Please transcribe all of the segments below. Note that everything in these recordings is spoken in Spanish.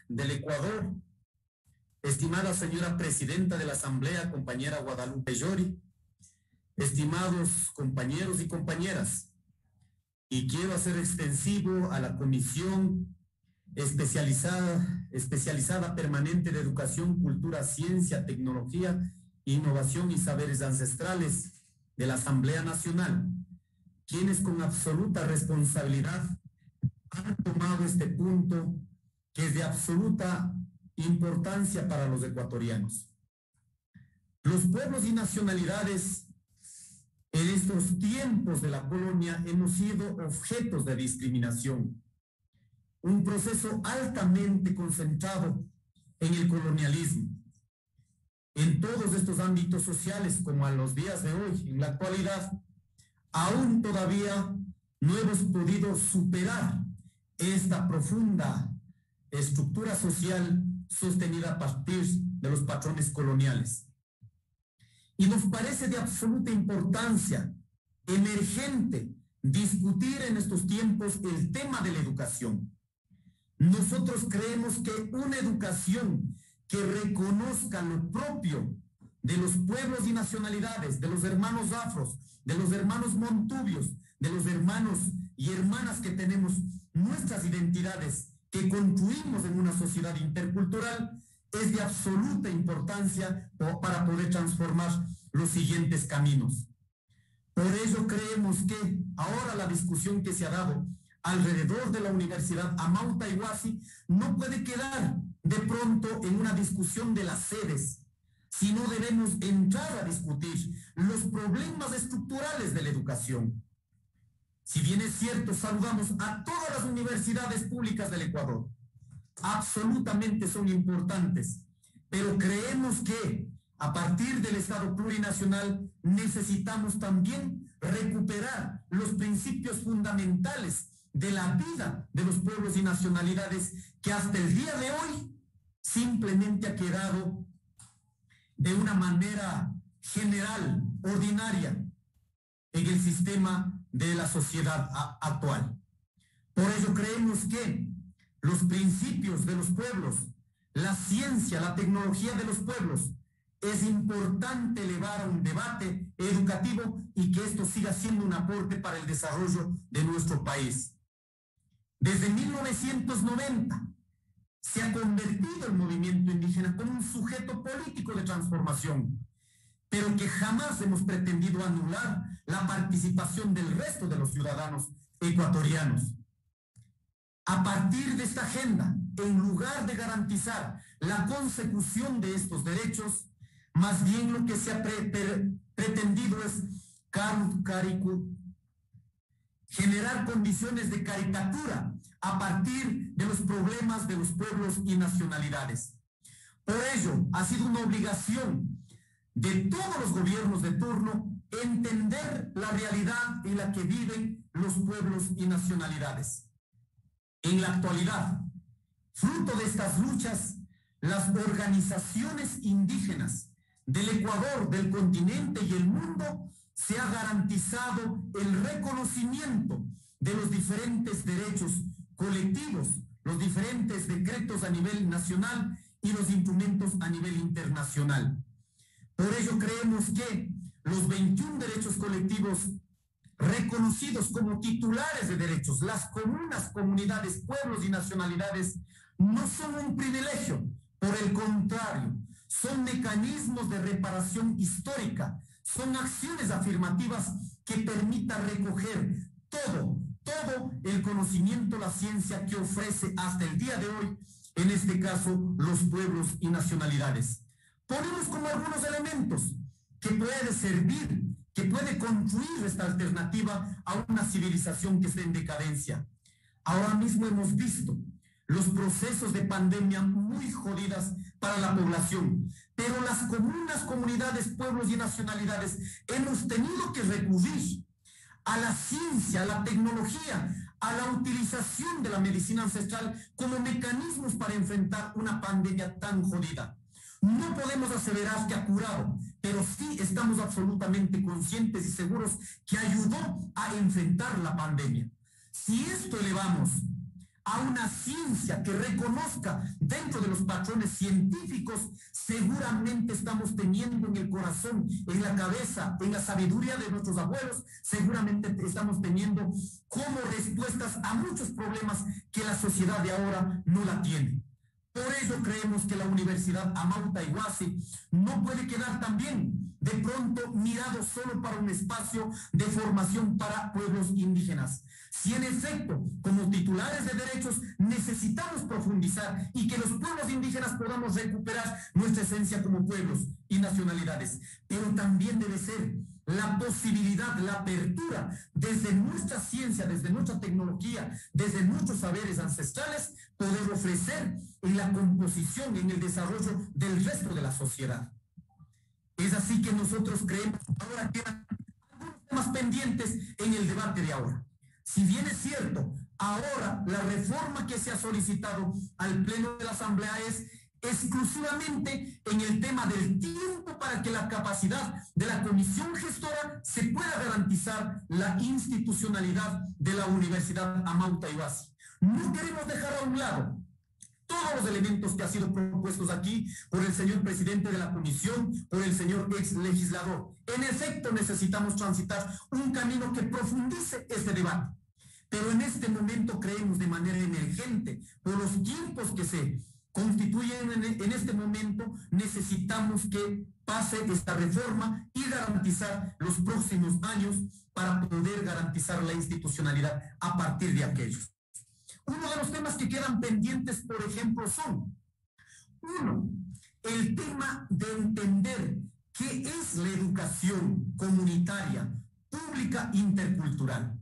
del Ecuador, estimada señora presidenta de la Asamblea, compañera Guadalupe Llori, estimados compañeros y compañeras, y quiero hacer extensivo a la Comisión especializada permanente de Educación, Cultura, Ciencia, Tecnología, Innovación y Saberes Ancestrales de la Asamblea Nacional, quienes con absoluta responsabilidad han tomado este punto que es de absoluta importancia para los ecuatorianos. Los pueblos y nacionalidades en estos tiempos de la colonia hemos sido objetos de discriminación, un proceso altamente concentrado en el colonialismo. En todos estos ámbitos sociales, como a los días de hoy, en la actualidad, aún todavía no hemos podido superar esta profunda estructura social sostenida a partir de los patrones coloniales. Y nos parece de absoluta importancia, emergente, discutir en estos tiempos el tema de la educación. Nosotros creemos que una educación que reconozca lo propio de los pueblos y nacionalidades, de los hermanos afros, de los hermanos montubios, de los hermanos y hermanas que tenemos nuestras identidades, que construimos en una sociedad intercultural, es de absoluta importancia para poder transformar los siguientes caminos. Por ello creemos que ahora la discusión que se ha dado alrededor de la Universidad Amauta Iwasi no puede quedar de pronto en una discusión de las sedes, sino debemos entrar a discutir los problemas estructurales de la educación. Si bien es cierto, saludamos a todas las universidades públicas del Ecuador, absolutamente son importantes, pero creemos que a partir del Estado plurinacional necesitamos también recuperar los principios fundamentales de la vida de los pueblos y nacionalidades que hasta el día de hoy simplemente ha quedado de una manera general, ordinaria, en el sistema de la sociedad actual. Por ello creemos que los principios de los pueblos, la ciencia, la tecnología de los pueblos, es importante elevar a un debate educativo y que esto siga siendo un aporte para el desarrollo de nuestro país. Desde 1990 se ha convertido el movimiento indígena como un sujeto político de transformación, pero que jamás hemos pretendido anular la participación del resto de los ciudadanos ecuatorianos. A partir de esta agenda, en lugar de garantizar la consecución de estos derechos, más bien lo que se ha pretendido es generar condiciones de caricatura a partir de los problemas de los pueblos y nacionalidades. Por ello, ha sido una obligación de todos los gobiernos de turno entender la realidad en la que viven los pueblos y nacionalidades. En la actualidad, fruto de estas luchas, las organizaciones indígenas del Ecuador, del continente y el mundo, se ha garantizado el reconocimiento de los diferentes derechos colectivos, los diferentes decretos a nivel nacional y los instrumentos a nivel internacional. Por ello creemos que los 21 derechos colectivos reconocidos como titulares de derechos, las comunas, comunidades, pueblos y nacionalidades, no son un privilegio, por el contrario, son mecanismos de reparación histórica, son acciones afirmativas que permitan recoger todo el conocimiento, la ciencia que ofrece hasta el día de hoy, en este caso, los pueblos y nacionalidades. Ponemos como algunos elementos que puede servir, que puede construir esta alternativa a una civilización que está en decadencia. Ahora mismo hemos visto los procesos de pandemia muy jodidas para la población, pero las comunas, comunidades, pueblos y nacionalidades hemos tenido que recurrir a la ciencia, a la tecnología, a la utilización de la medicina ancestral como mecanismos para enfrentar una pandemia tan jodida. No podemos aseverar que ha curado, pero sí estamos absolutamente conscientes y seguros que ayudó a enfrentar la pandemia. Si esto elevamos a una ciencia que reconozca dentro de los patrones científicos, seguramente estamos teniendo en el corazón, en la cabeza, en la sabiduría de nuestros abuelos, seguramente estamos teniendo como respuestas a muchos problemas que la sociedad de ahora no la tiene. Por ello creemos que la Universidad Amauta Iwasi no puede quedar también de pronto mirado solo para un espacio de formación para pueblos indígenas. Si en efecto, como titulares de derechos, necesitamos profundizar y que los pueblos indígenas podamos recuperar nuestra esencia como pueblos y nacionalidades, pero también debe ser la posibilidad, la apertura desde nuestra ciencia, desde nuestra tecnología, desde nuestros saberes ancestrales, poder ofrecer en la composición, en el desarrollo del resto de la sociedad. Es así que nosotros creemos que ahora quedan algunos temas pendientes en el debate de ahora. Si bien es cierto, ahora la reforma que se ha solicitado al Pleno de la Asamblea es exclusivamente en el tema del tiempo para que la capacidad de la comisión gestora se pueda garantizar la institucionalidad de la Universidad Amauta Iwasi. No queremos dejar a un lado todos los elementos que han sido propuestos aquí por el señor presidente de la comisión, por el señor ex legislador. En efecto, necesitamos transitar un camino que profundice este debate. Pero en este momento creemos de manera emergente, por los tiempos que se constituyen en este momento, necesitamos que pase esta reforma y garantizar los próximos años para poder garantizar la institucionalidad a partir de aquellos. Uno de los temas que quedan pendientes, por ejemplo, son, uno, el tema de entender qué es la educación comunitaria, pública, intercultural.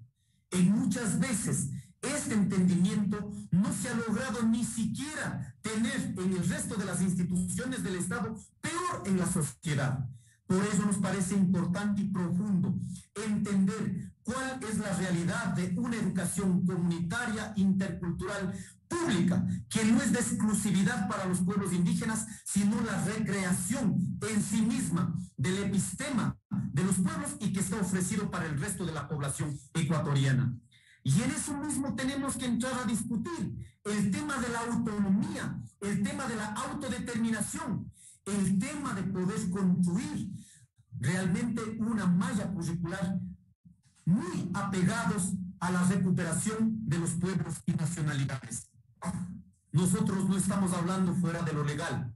En muchas veces este entendimiento no se ha logrado ni siquiera tener en el resto de las instituciones del Estado, peor en la sociedad. Por eso nos parece importante y profundo entender cuál es la realidad de una educación comunitaria, intercultural, pública, que no es de exclusividad para los pueblos indígenas, sino la recreación en sí misma del epistema de los pueblos y que está ofrecido para el resto de la población ecuatoriana. Y en eso mismo tenemos que entrar a discutir el tema de la autonomía, el tema de la autodeterminación, el tema de poder construir realmente una malla curricular muy apegados a la recuperación de los pueblos y nacionalidades. Nosotros no estamos hablando fuera de lo legal.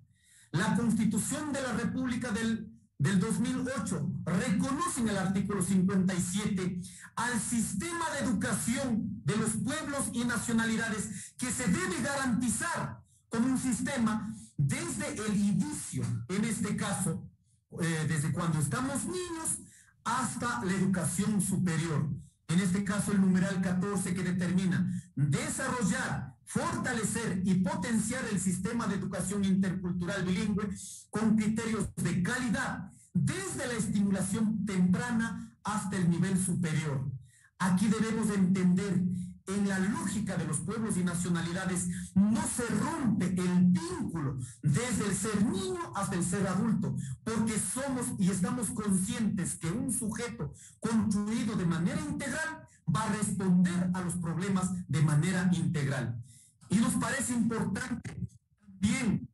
La Constitución de la República del 2008 reconoce en el artículo 57 al sistema de educación de los pueblos y nacionalidades que se debe garantizar como un sistema desde el inicio, en este caso, desde cuando estamos niños hasta la educación superior. En este caso, el numeral 14 que determina desarrollar, fortalecer y potenciar el sistema de educación intercultural bilingüe con criterios de calidad, desde la estimulación temprana hasta el nivel superior. Aquí debemos entender, en la lógica de los pueblos y nacionalidades, no se rompe el vínculo desde el ser niño hasta el ser adulto, porque somos y estamos conscientes que un sujeto construido de manera integral va a responder a los problemas de manera integral. Y nos parece importante también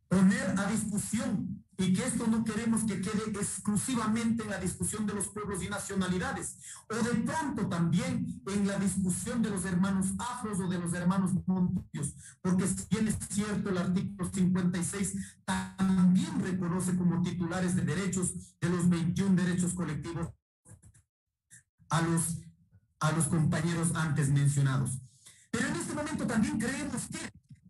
poner a discusión, y que esto no queremos que quede exclusivamente en la discusión de los pueblos y nacionalidades, o de pronto también en la discusión de los hermanos afros o de los hermanos montios, porque si bien es cierto, el artículo 56 también reconoce como titulares de derechos de los 21 derechos colectivos a los compañeros antes mencionados. Pero en este momento también creemos que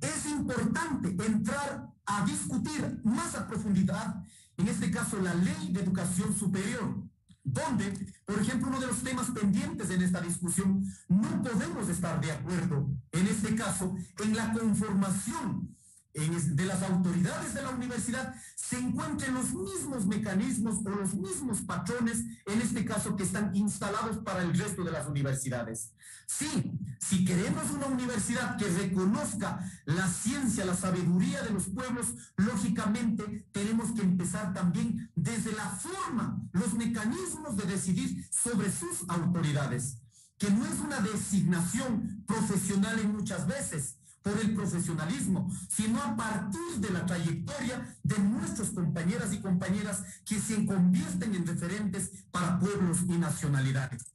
es importante entrar a discutir más a profundidad, en este caso, la Ley de Educación Superior, donde, por ejemplo, uno de los temas pendientes en esta discusión, no podemos estar de acuerdo, en este caso, en la conformación de las autoridades de la universidad se encuentren los mismos mecanismos o los mismos patrones, en este caso, que están instalados para el resto de las universidades. Sí, si queremos una universidad que reconozca la ciencia, la sabiduría de los pueblos, lógicamente tenemos que empezar también desde la forma, los mecanismos de decidir sobre sus autoridades. que no es una designación profesional en muchas veces por el profesionalismo, sino a partir de la trayectoria de nuestros compañeras y compañeras que se convierten en referentes para pueblos y nacionalidades.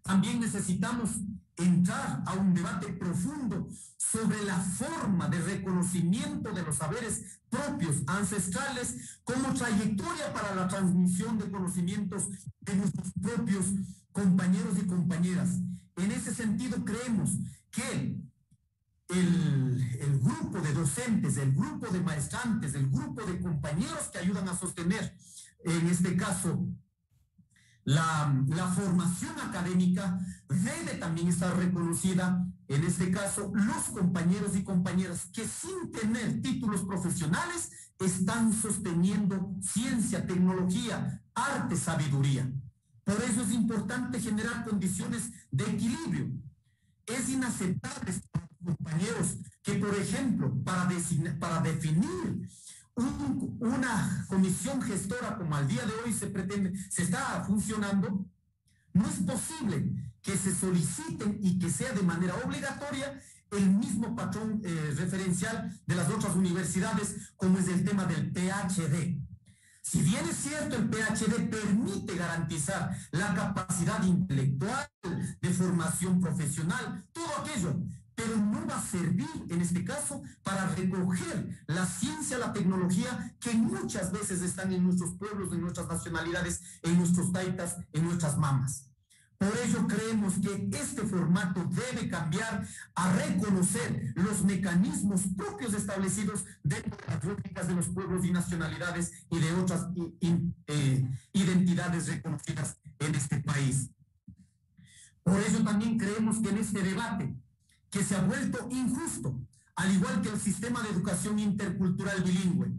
También necesitamos entrar a un debate profundo sobre la forma de reconocimiento de los saberes propios ancestrales como trayectoria para la transmisión de conocimientos de nuestros propios compañeros y compañeras. En ese sentido, creemos que el grupo de docentes, el grupo de maestrantes, el grupo de compañeros que ayudan a sostener, en este caso, la formación académica debe también estar reconocida, en este caso, los compañeros y compañeras que sin tener títulos profesionales están sosteniendo ciencia, tecnología, arte, sabiduría. Por eso es importante generar condiciones de equilibrio. Es inaceptable, compañeros, que por ejemplo, para definir una comisión gestora como al día de hoy se está funcionando, no es posible que se soliciten y que sea de manera obligatoria el mismo patrón referencial de las otras universidades, como es el tema del PhD. Si bien es cierto, el PhD permite garantizar la capacidad intelectual, de formación profesional, todo aquello, pero no va a servir en este caso para recoger la ciencia, la tecnología que muchas veces están en nuestros pueblos, en nuestras nacionalidades, en nuestros taitas, en nuestras mamas. Por ello creemos que este formato debe cambiar a reconocer los mecanismos propios establecidos dentro de las lógicas de los pueblos y nacionalidades y de otras identidades reconocidas en este país. Por ello también creemos que en este debate, que se ha vuelto injusto, al igual que el sistema de educación intercultural bilingüe,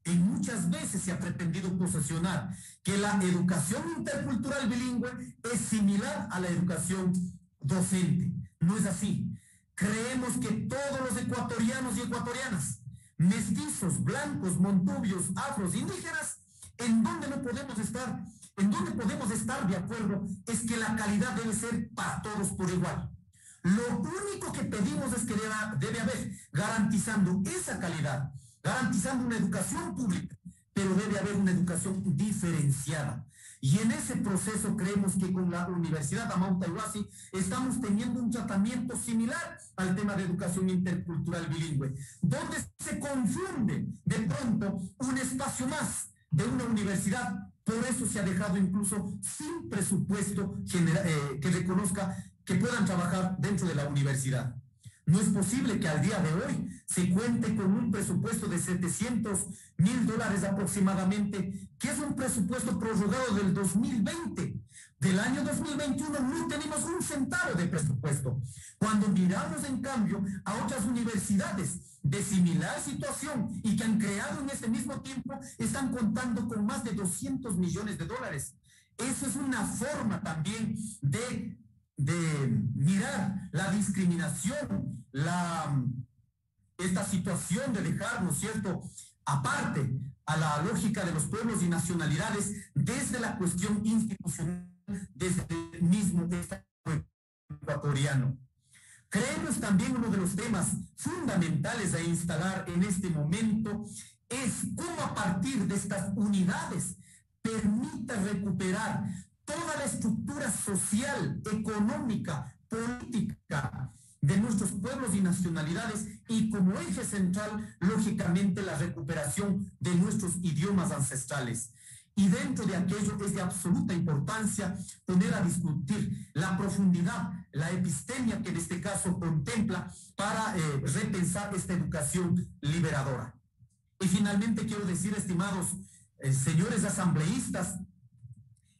y muchas veces se ha pretendido posesionar que la educación intercultural bilingüe es similar a la educación docente. No es así. Creemos que todos los ecuatorianos y ecuatorianas, mestizos, blancos, montubios, afros, indígenas, en donde podemos estar de acuerdo es que la calidad debe ser para todos por igual. Lo único que pedimos es que debe haber garantizando esa calidad, garantizando una educación pública, pero debe haber una educación diferenciada. Y en ese proceso creemos que con la Universidad Amauta Huasi estamos teniendo un tratamiento similar al tema de educación intercultural bilingüe, donde se confunde de pronto un espacio más de una universidad. Por eso se ha dejado incluso sin presupuesto que reconozca que puedan trabajar dentro de la universidad. No es posible que al día de hoy se cuente con un presupuesto de $700,000 aproximadamente, que es un presupuesto prorrogado del 2020. Del año 2021 no tenemos un centavo de presupuesto. Cuando miramos, en cambio, a otras universidades de similar situación y que han creado en este mismo tiempo, están contando con más de $200 millones. Eso es una forma también de mirar la discriminación, esta situación de dejar, ¿no es cierto?, aparte a la lógica de los pueblos y nacionalidades desde la cuestión institucional, desde el mismo Estado ecuatoriano. Creemos también uno de los temas fundamentales a instalar en este momento es cómo a partir de estas unidades permita recuperar toda la estructura social, económica, política de nuestros pueblos y nacionalidades y como eje central, lógicamente, la recuperación de nuestros idiomas ancestrales. Y dentro de aquello es de absoluta importancia poner a discutir la profundidad, la epistemia que en este caso contempla para repensar esta educación liberadora. Y finalmente quiero decir, estimados señores asambleístas,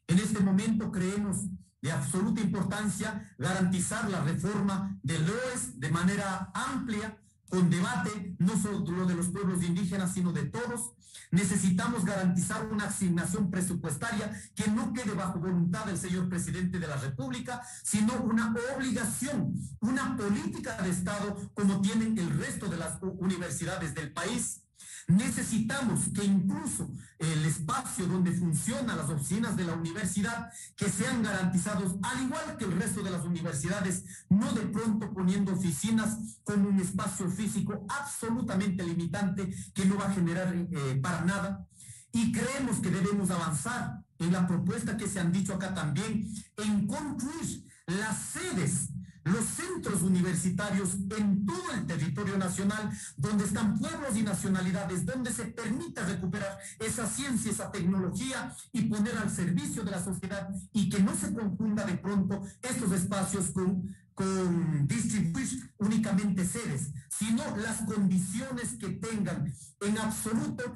en este momento creemos de absoluta importancia garantizar la reforma del LOES de manera amplia, con debate, no solo de los pueblos indígenas, sino de todos. Necesitamos garantizar una asignación presupuestaria que no quede bajo voluntad del señor presidente de la República, sino una obligación, una política de Estado como tienen el resto de las universidades del país. Necesitamos que incluso el espacio donde funcionan las oficinas de la universidad, que sean garantizados, al igual que el resto de las universidades, no de pronto poniendo oficinas con un espacio físico absolutamente limitante que no va a generar para nada. Y creemos que debemos avanzar en la propuesta que se han dicho acá también, en construir las sedes, los centros universitarios en todo el territorio nacional, donde están pueblos y nacionalidades, donde se permita recuperar esa ciencia, esa tecnología y poner al servicio de la sociedad, y que no se confunda de pronto estos espacios con distribuir únicamente sedes, sino las condiciones que tengan en absoluto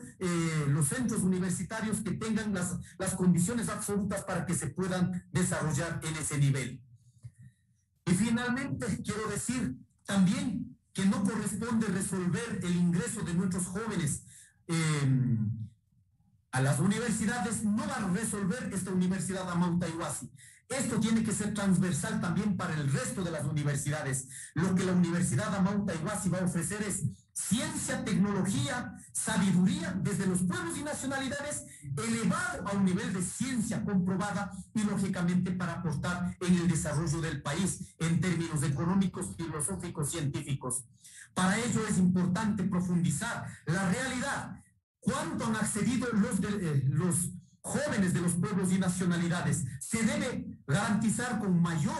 los centros universitarios, que tengan las condiciones absolutas para que se puedan desarrollar en ese nivel. Y finalmente quiero decir también que no corresponde resolver el ingreso de nuestros jóvenes a las universidades, no va a resolver esta universidad Amauta Iwasi. Esto tiene que ser transversal también para el resto de las universidades. Lo que la Universidad Amauta Iwasi va a ofrecer es ciencia, tecnología, sabiduría desde los pueblos y nacionalidades, elevado a un nivel de ciencia comprobada y lógicamente para aportar en el desarrollo del país en términos económicos, filosóficos, científicos. Para ello es importante profundizar la realidad. ¿Cuánto han accedido los jóvenes de los pueblos y nacionalidades? Se debe garantizar con mayor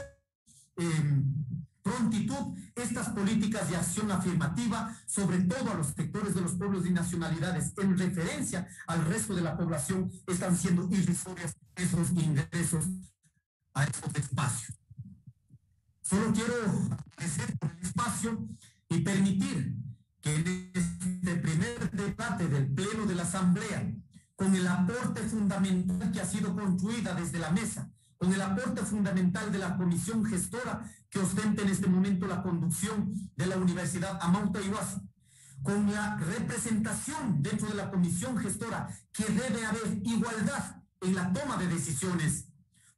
prontitud estas políticas de acción afirmativa, sobre todo a los sectores de los pueblos y nacionalidades. En referencia al resto de la población, están siendo irrisorios esos ingresos a esos espacios. Solo quiero agradecer por el espacio y permitir que en este primer debate del Pleno de la Asamblea, con el aporte fundamental que ha sido construida desde la mesa, con el aporte fundamental de la comisión gestora que ostenta en este momento la conducción de la Universidad Amauta Iwasi, con la representación dentro de la comisión gestora, que debe haber igualdad en la toma de decisiones.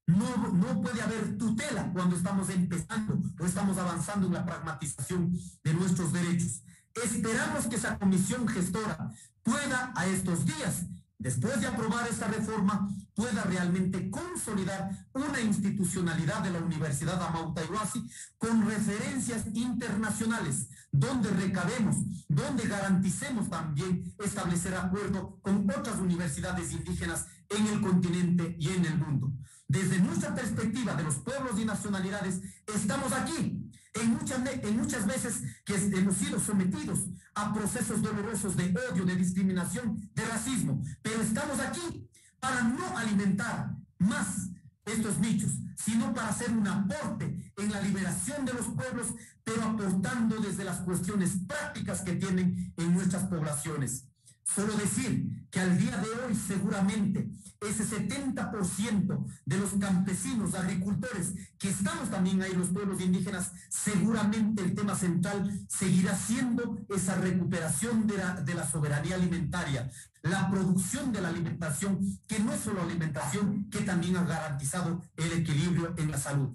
No puede haber tutela cuando estamos empezando o estamos avanzando en la pragmatización de nuestros derechos. Esperamos que esa comisión gestora pueda, a estos días, después de aprobar esta reforma, pueda realmente consolidar una institucionalidad de la Universidad Amauta Iwasi con referencias internacionales, donde recabemos, donde garanticemos también establecer acuerdo con otras universidades indígenas en el continente y en el mundo. Desde nuestra perspectiva de los pueblos y nacionalidades, estamos aquí. En muchas veces que hemos sido sometidos a procesos dolorosos de odio, de discriminación, de racismo, pero estamos aquí para no alimentar más estos nichos, sino para hacer un aporte en la liberación de los pueblos, pero aportando desde las cuestiones prácticas que tienen en nuestras poblaciones. Solo decir que al día de hoy seguramente ese 70% de los campesinos, agricultores, que estamos también ahí los pueblos indígenas, seguramente el tema central seguirá siendo esa recuperación de la soberanía alimentaria, la producción de la alimentación, que no es solo alimentación, que también ha garantizado el equilibrio en la salud.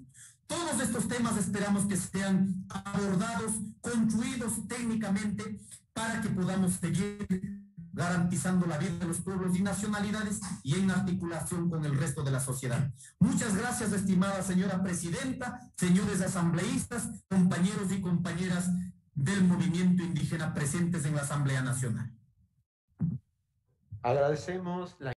Todos estos temas esperamos que sean abordados, construidos técnicamente, para que podamos seguir garantizando la vida de los pueblos y nacionalidades y en articulación con el resto de la sociedad. Muchas gracias, estimada señora presidenta, señores asambleístas, compañeros y compañeras del movimiento indígena presentes en la Asamblea Nacional. Agradecemos la